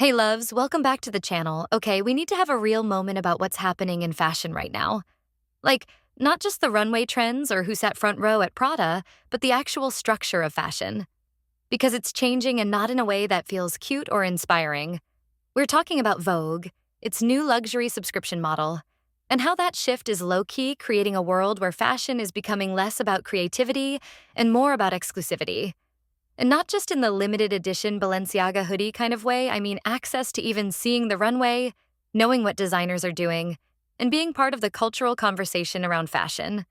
Hey loves, welcome back to the channel. Okay, we need to have a real moment about what's happening in fashion right now. Like, not just the runway trends or who sat front row at Prada, but the actual structure of fashion. Because it's changing and not in a way that feels cute or inspiring. We're talking about Vogue, its new luxury subscription model, and how that shift is low-key creating a world where fashion is becoming less about creativity and more about exclusivity. And not just in the limited edition Balenciaga hoodie kind of way, I mean access to even seeing the runway, knowing what designers are doing, and being part of the cultural conversation around fashion.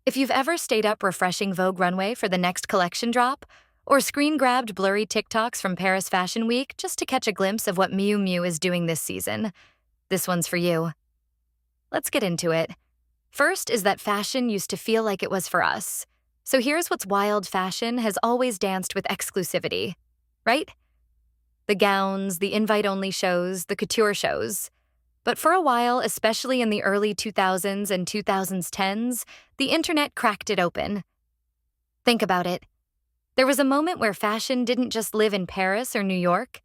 If you've ever stayed up refreshing Vogue Runway for the next collection drop, or screen-grabbed blurry TikToks from Paris Fashion Week just to catch a glimpse of what Miu Miu is doing this season, this one's for you. Let's get into it. First is that fashion used to feel like it was for us. So here's what's wild: fashion has always danced with exclusivity, right? The gowns, the invite-only shows, the couture shows. But for a while, especially in the early 2000s and 2010s, the internet cracked it open. Think about it. There was a moment where fashion didn't just live in Paris or New York.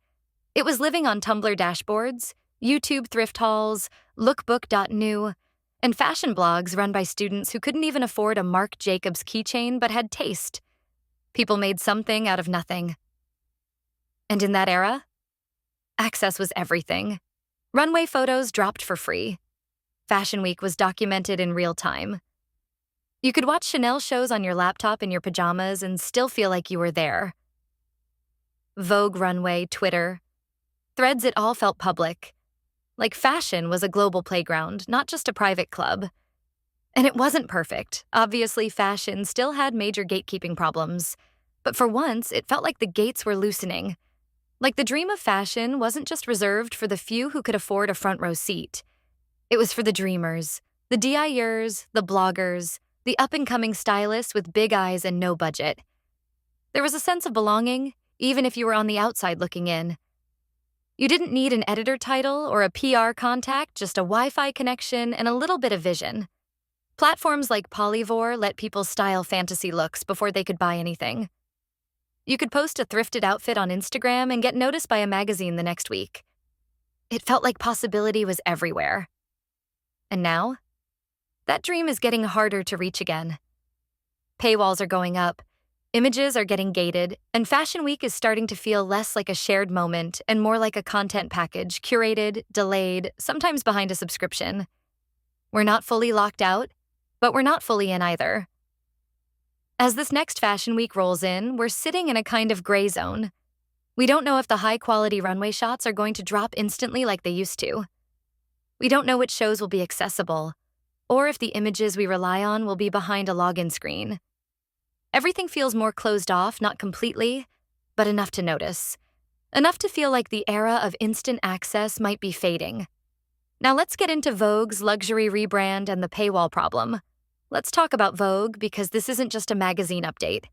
It was living on Tumblr dashboards, YouTube thrift hauls, lookbook.new, and fashion blogs run by students who couldn't even afford a Marc Jacobs keychain but had taste. People made something out of nothing. And in that era, access was everything. Runway photos dropped for free. Fashion Week was documented in real time. You could watch Chanel shows on your laptop in your pajamas and still feel like you were there. Vogue Runway, Twitter, Threads, it all felt public. Like fashion was a global playground, not just a private club. And it wasn't perfect. Obviously, fashion still had major gatekeeping problems. But for once, it felt like the gates were loosening. Like the dream of fashion wasn't just reserved for the few who could afford a front row seat. It was for the dreamers, the DIYers, the bloggers, the up-and-coming stylists with big eyes and no budget. There was a sense of belonging, even if you were on the outside looking in. You didn't need an editor title or a PR contact, just a Wi-Fi connection and a little bit of vision. Platforms like Polyvore let people style fantasy looks before they could buy anything. You could post a thrifted outfit on Instagram and get noticed by a magazine the next week. It felt like possibility was everywhere. And now, that dream is getting harder to reach again. Paywalls are going up, images are getting gated, and Fashion Week is starting to feel less like a shared moment and more like a content package, curated, delayed, sometimes behind a subscription. We're not fully locked out, but we're not fully in either. As this next Fashion Week rolls in, we're sitting in a kind of gray zone. We don't know if the high-quality runway shots are going to drop instantly like they used to. We don't know which shows will be accessible, or if the images we rely on will be behind a login screen. Everything feels more closed off, not completely, but enough to notice. Enough to feel like the era of instant access might be fading. Now let's get into Vogue's luxury rebrand and the paywall problem. Let's talk about Vogue because this isn't just a magazine update.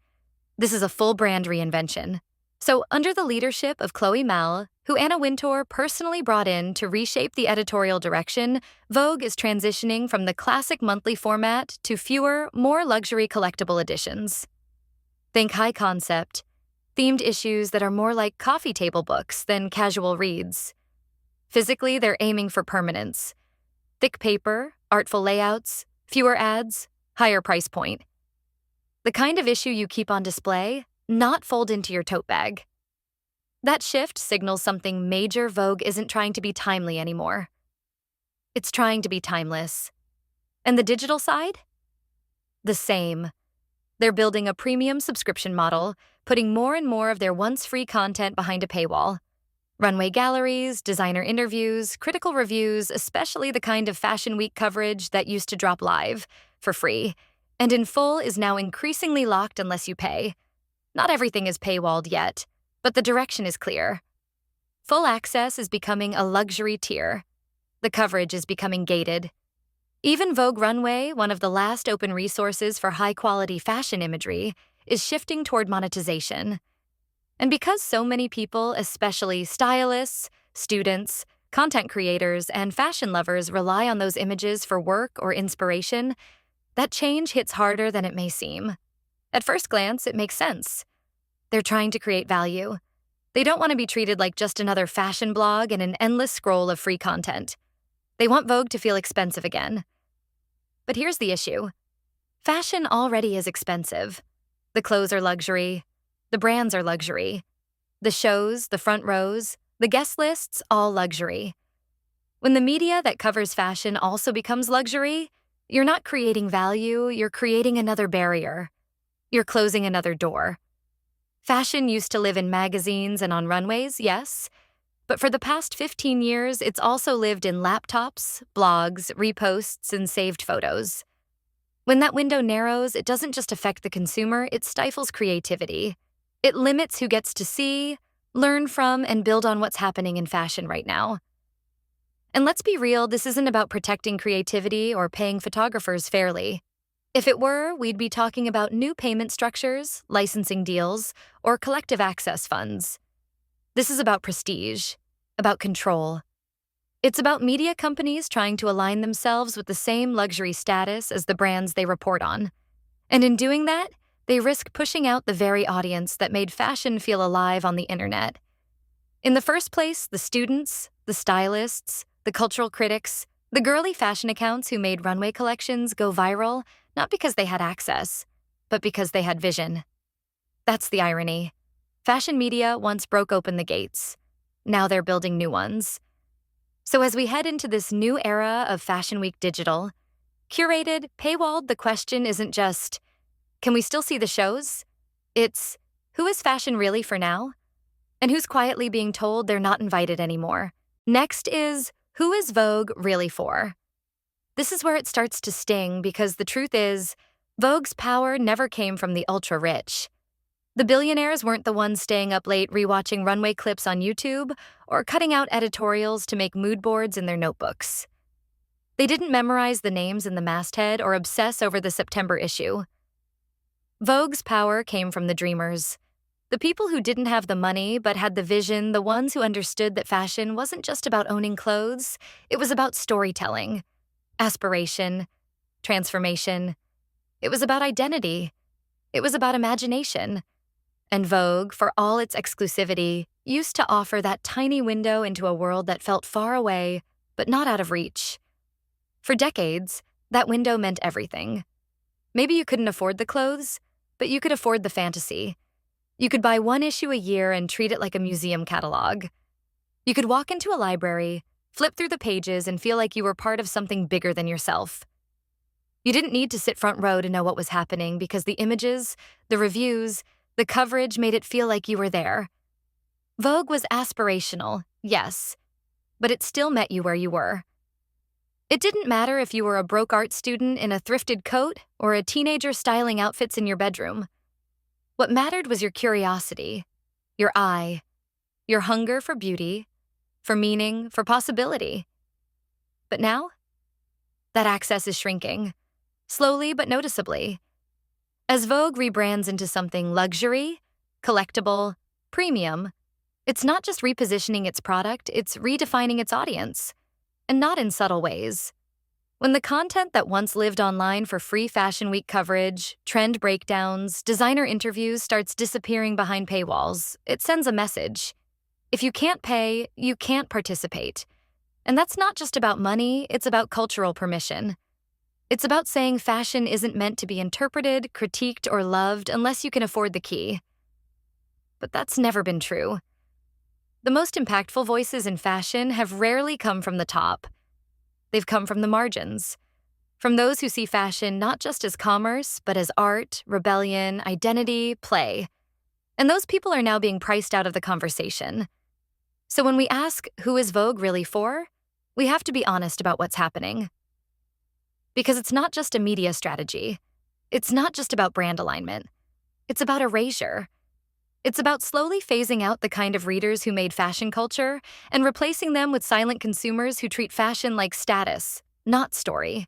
This is a full brand reinvention. So under the leadership of Chloe Mal, who Anna Wintour personally brought in to reshape the editorial direction, Vogue is transitioning from the classic monthly format to fewer, more luxury collectible editions. Think high concept, themed issues that are more like coffee table books than casual reads. Physically, they're aiming for permanence. Thick paper, artful layouts, fewer ads, higher price point. The kind of issue you keep on display, not fold into your tote bag. That shift signals something major. Vogue isn't trying to be timely anymore. It's trying to be timeless. And the digital side? The same. They're building a premium subscription model, putting more and more of their once-free content behind a paywall. Runway galleries, designer interviews, critical reviews, especially the kind of Fashion Week coverage that used to drop live, for free, and in full is now increasingly locked unless you pay. Not everything is paywalled yet, but the direction is clear. Full access is becoming a luxury tier. The coverage is becoming gated. Even Vogue Runway, one of the last open resources for high-quality fashion imagery, is shifting toward monetization. And because so many people, especially stylists, students, content creators, and fashion lovers rely on those images for work or inspiration, that change hits harder than it may seem. At first glance, it makes sense. They're trying to create value. They don't want to be treated like just another fashion blog and an endless scroll of free content. They want Vogue to feel expensive again. But here's the issue. Fashion already is expensive. The clothes are luxury. The brands are luxury. The shows, the front rows, the guest lists, all luxury. When the media that covers fashion also becomes luxury, you're not creating value, you're creating another barrier. You're closing another door. Fashion used to live in magazines and on runways, yes, but for the past 15 years, it's also lived in laptops, blogs, reposts, and saved photos. When that window narrows, it doesn't just affect the consumer, it stifles creativity. It limits who gets to see, learn from, and build on what's happening in fashion right now. And let's be real, this isn't about protecting creativity or paying photographers fairly. If it were, we'd be talking about new payment structures, licensing deals, or collective access funds. This is about prestige, about control. It's about media companies trying to align themselves with the same luxury status as the brands they report on. And in doing that, they risk pushing out the very audience that made fashion feel alive on the internet. In the first place, the students, the stylists, the cultural critics, the girly fashion accounts who made runway collections go viral, not because they had access, but because they had vision. That's the irony. Fashion media once broke open the gates. Now they're building new ones. So as we head into this new era of Fashion Week Digital, curated, paywalled, the question isn't just, can we still see the shows? It's, who is fashion really for now? And who's quietly being told they're not invited anymore? Next is, who is Vogue really for? This is where it starts to sting because the truth is, Vogue's power never came from the ultra-rich. The billionaires weren't the ones staying up late rewatching runway clips on YouTube or cutting out editorials to make mood boards in their notebooks. They didn't memorize the names in the masthead or obsess over the September issue. Vogue's power came from the dreamers. The people who didn't have the money but had the vision, the ones who understood that fashion wasn't just about owning clothes, it was about storytelling, aspiration, transformation. It was about identity. It was about imagination. And Vogue, for all its exclusivity, used to offer that tiny window into a world that felt far away, but not out of reach. For decades, that window meant everything. Maybe you couldn't afford the clothes, but you could afford the fantasy. You could buy one issue a year and treat it like a museum catalog. You could walk into a library, flip through the pages, and feel like you were part of something bigger than yourself. You didn't need to sit front row to know what was happening because the images, the reviews, the coverage made it feel like you were there. Vogue was aspirational, yes, but it still met you where you were. It didn't matter if you were a broke art student in a thrifted coat or a teenager styling outfits in your bedroom. What mattered was your curiosity, your eye, your hunger for beauty, for meaning, for possibility. But now, that access is shrinking, slowly but noticeably. As Vogue rebrands into something luxury, collectible, premium, it's not just repositioning its product, it's redefining its audience, and not in subtle ways. When the content that once lived online for free Fashion Week coverage, trend breakdowns, designer interviews starts disappearing behind paywalls, it sends a message. If you can't pay, you can't participate. And that's not just about money, it's about cultural permission. It's about saying fashion isn't meant to be interpreted, critiqued, or loved unless you can afford the key. But that's never been true. The most impactful voices in fashion have rarely come from the top. They've come from the margins, from those who see fashion not just as commerce, but as art, rebellion, identity, play. And those people are now being priced out of the conversation. So when we ask, who is Vogue really for? We have to be honest about what's happening. Because it's not just a media strategy. It's not just about brand alignment. It's about erasure. It's about slowly phasing out the kind of readers who made fashion culture and replacing them with silent consumers who treat fashion like status, not story.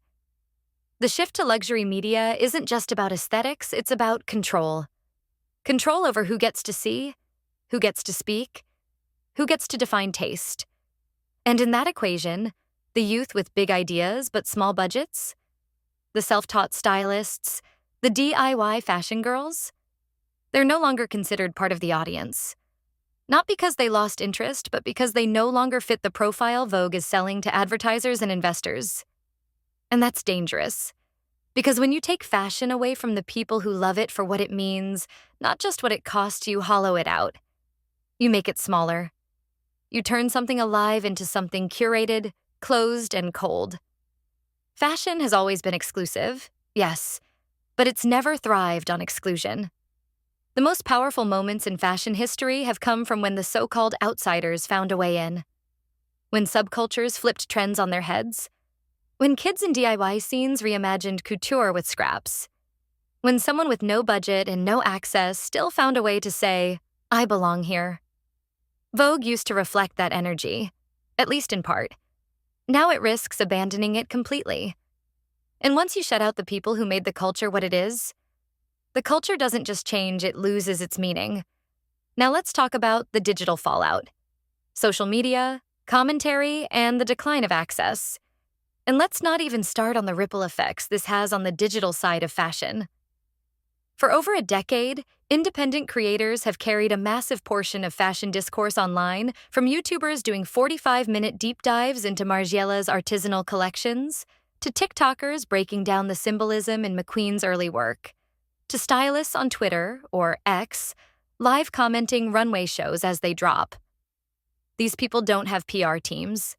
The shift to luxury media isn't just about aesthetics, it's about control. Control over who gets to see, who gets to speak, who gets to define taste. And in that equation, the youth with big ideas but small budgets, the self-taught stylists, the DIY fashion girls, they're no longer considered part of the audience. Not because they lost interest, but because they no longer fit the profile Vogue is selling to advertisers and investors. And that's dangerous. Because when you take fashion away from the people who love it for what it means, not just what it costs you, hollow it out. You make it smaller. You turn something alive into something curated, closed, and cold. Fashion has always been exclusive, yes, but it's never thrived on exclusion. The most powerful moments in fashion history have come from when the so-called outsiders found a way in. When subcultures flipped trends on their heads. When kids in DIY scenes reimagined couture with scraps. When someone with no budget and no access still found a way to say, "I belong here." Vogue used to reflect that energy, at least in part. Now it risks abandoning it completely. And once you shut out the people who made the culture what it is, the culture doesn't just change, it loses its meaning. Now let's talk about the digital fallout. Social media, commentary, and the decline of access. And let's not even start on the ripple effects this has on the digital side of fashion. For over a decade, independent creators have carried a massive portion of fashion discourse online, from YouTubers doing 45-minute deep dives into Margiela's artisanal collections, to TikTokers breaking down the symbolism in McQueen's early work, to stylists on Twitter, or X, live commenting runway shows as they drop. These people don't have PR teams.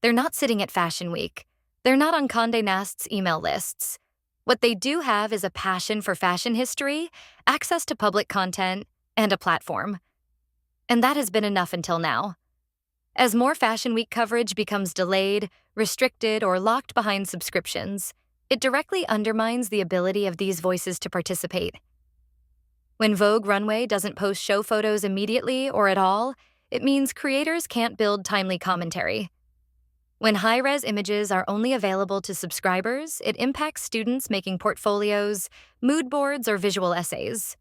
They're not sitting at Fashion Week. They're not on Condé Nast's email lists. What they do have is a passion for fashion history, access to public content, and a platform. And that has been enough until now. As more Fashion Week coverage becomes delayed, restricted, or locked behind subscriptions, it directly undermines the ability of these voices to participate. When Vogue Runway doesn't post show photos immediately or at all, it means creators can't build timely commentary. When high-res images are only available to subscribers, it impacts students making portfolios, mood boards, or visual essays.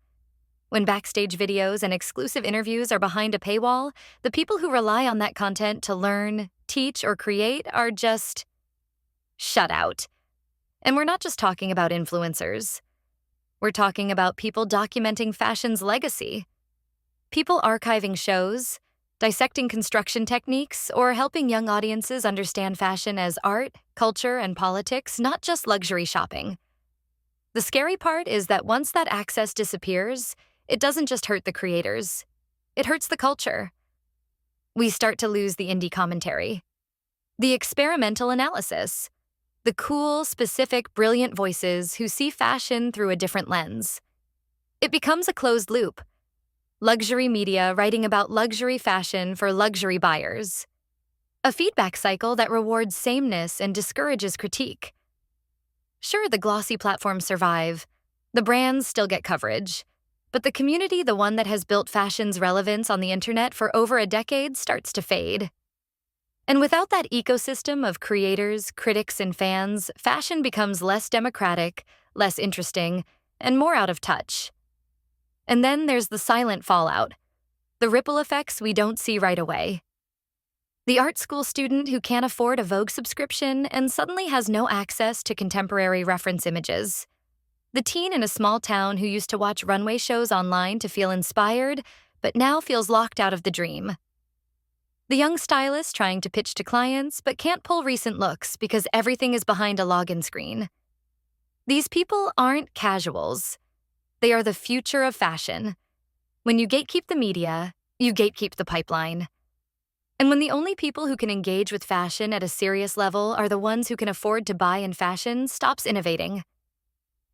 When backstage videos and exclusive interviews are behind a paywall, the people who rely on that content to learn, teach, or create are just shut out. And we're not just talking about influencers. We're talking about people documenting fashion's legacy. People archiving shows, dissecting construction techniques, or helping young audiences understand fashion as art, culture, and politics, not just luxury shopping. The scary part is that once that access disappears, it doesn't just hurt the creators. It hurts the culture. We start to lose the indie commentary, the experimental analysis, the cool, specific, brilliant voices who see fashion through a different lens. It becomes a closed loop. Luxury media writing about luxury fashion for luxury buyers. A feedback cycle that rewards sameness and discourages critique. Sure, the glossy platforms survive. The brands still get coverage. But the community, the one that has built fashion's relevance on the internet for over a decade, starts to fade. And without that ecosystem of creators, critics, and fans, fashion becomes less democratic, less interesting, and more out of touch. And then there's the silent fallout, the ripple effects we don't see right away. The art school student who can't afford a Vogue subscription and suddenly has no access to contemporary reference images. The teen in a small town who used to watch runway shows online to feel inspired, but now feels locked out of the dream. The young stylist trying to pitch to clients, but can't pull recent looks because everything is behind a login screen. These people aren't casuals. They are the future of fashion. When you gatekeep the media, you gatekeep the pipeline. And when the only people who can engage with fashion at a serious level are the ones who can afford to buy in fashion, stops innovating.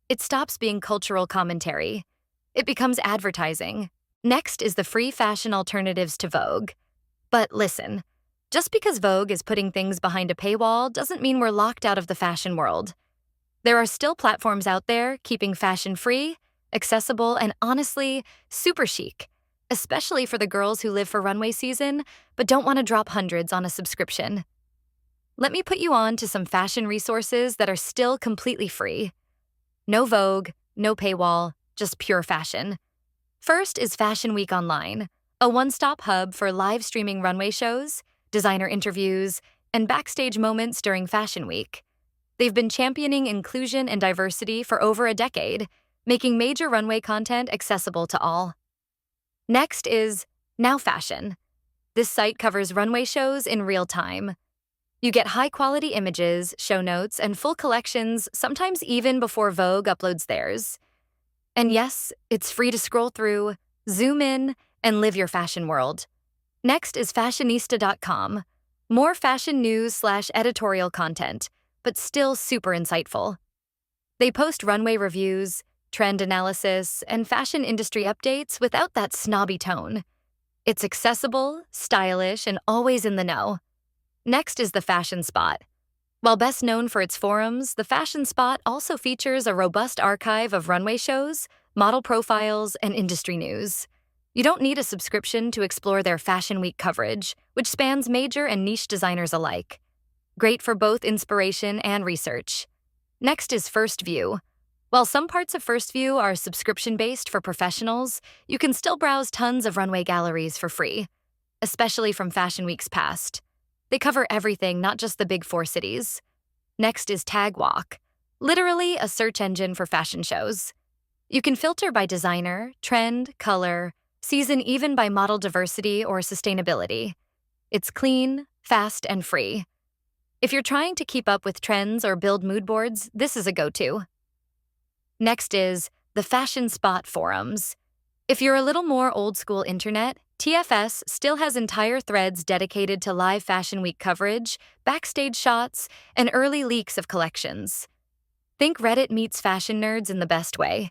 It stops being cultural commentary. It becomes advertising. Next is the free fashion alternatives to Vogue. But listen, just because Vogue is putting things behind a paywall doesn't mean we're locked out of the fashion world. There are still platforms out there keeping fashion free, accessible, and honestly, super chic, especially for the girls who live for runway season but don't want to drop hundreds on a subscription. Let me put you on to some fashion resources that are still completely free. No Vogue, no paywall, just pure fashion. First is Fashion Week Online, a one-stop hub for live streaming runway shows, designer interviews, and backstage moments during Fashion Week. They've been championing inclusion and diversity for over a decade, making major runway content accessible to all. Next is Now Fashion. This site covers runway shows in real time. You get high-quality images, show notes, and full collections, sometimes even before Vogue uploads theirs. And yes, it's free to scroll through, zoom in, and live your fashion world. Next is fashionista.com. More fashion news/editorial content, but still super insightful. They post runway reviews, trend analysis, and fashion industry updates without that snobby tone. It's accessible, stylish, and always in the know. Next is the Fashion Spot. While best known for its forums, the Fashion Spot also features a robust archive of runway shows, model profiles, and industry news. You don't need a subscription to explore their Fashion Week coverage, which spans major and niche designers alike. Great for both inspiration and research. Next is First View. While some parts of First View are subscription-based for professionals, you can still browse tons of runway galleries for free, especially from Fashion Weeks past. They cover everything, not just the big four cities. Next is Tagwalk, literally a search engine for fashion shows. You can filter by designer, trend, color, season, even by model diversity or sustainability. It's clean, fast, and free. If you're trying to keep up with trends or build mood boards, this is a go-to. Next is the Fashion Spot forums. If you're a little more old-school internet, TFS still has entire threads dedicated to live Fashion Week coverage, backstage shots, and early leaks of collections. Think Reddit meets fashion nerds in the best way.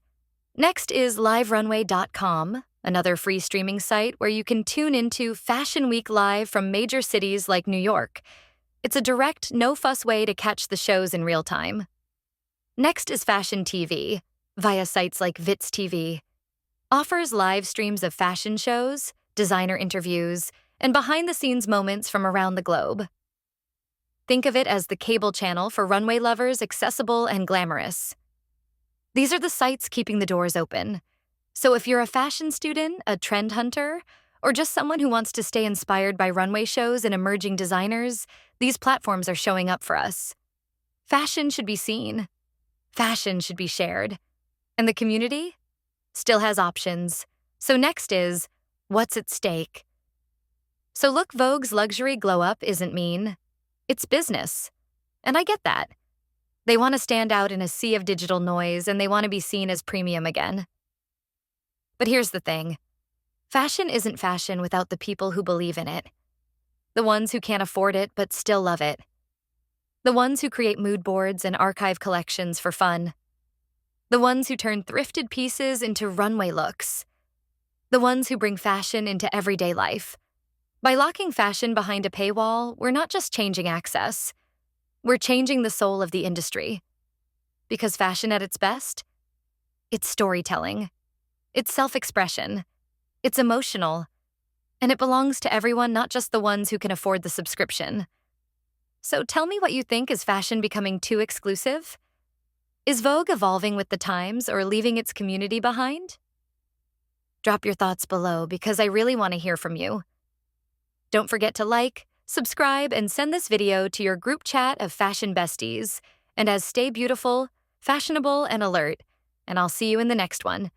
Next is liverunway.com, another free streaming site where you can tune into Fashion Week live from major cities like New York. It's a direct, no-fuss way to catch the shows in real time. Next is Fashion TV, via sites like Vits TV. Offers live streams of fashion shows, designer interviews, and behind-the-scenes moments from around the globe. Think of it as the cable channel for runway lovers, accessible and glamorous. These are the sites keeping the doors open. So if you're a fashion student, a trend hunter, or just someone who wants to stay inspired by runway shows and emerging designers, these platforms are showing up for us. Fashion should be seen. Fashion should be shared. And the community still has options. So next is, what's at stake? So look, Vogue's luxury glow-up isn't mean. It's business. And I get that. They want to stand out in a sea of digital noise, and they want to be seen as premium again. But here's the thing. Fashion isn't fashion without the people who believe in it. The ones who can't afford it but still love it. The ones who create mood boards and archive collections for fun. The ones who turn thrifted pieces into runway looks. The ones who bring fashion into everyday life. By locking fashion behind a paywall, we're not just changing access. We're changing the soul of the industry. Because fashion at its best? It's storytelling. It's self-expression. It's emotional. And it belongs to everyone, not just the ones who can afford the subscription. So tell me what you think. Is fashion becoming too exclusive? Is Vogue evolving with the times or leaving its community behind? Drop your thoughts below because I really want to hear from you. Don't forget to like, subscribe, and send this video to your group chat of fashion besties. And stay beautiful, fashionable, and alert. And I'll see you in the next one.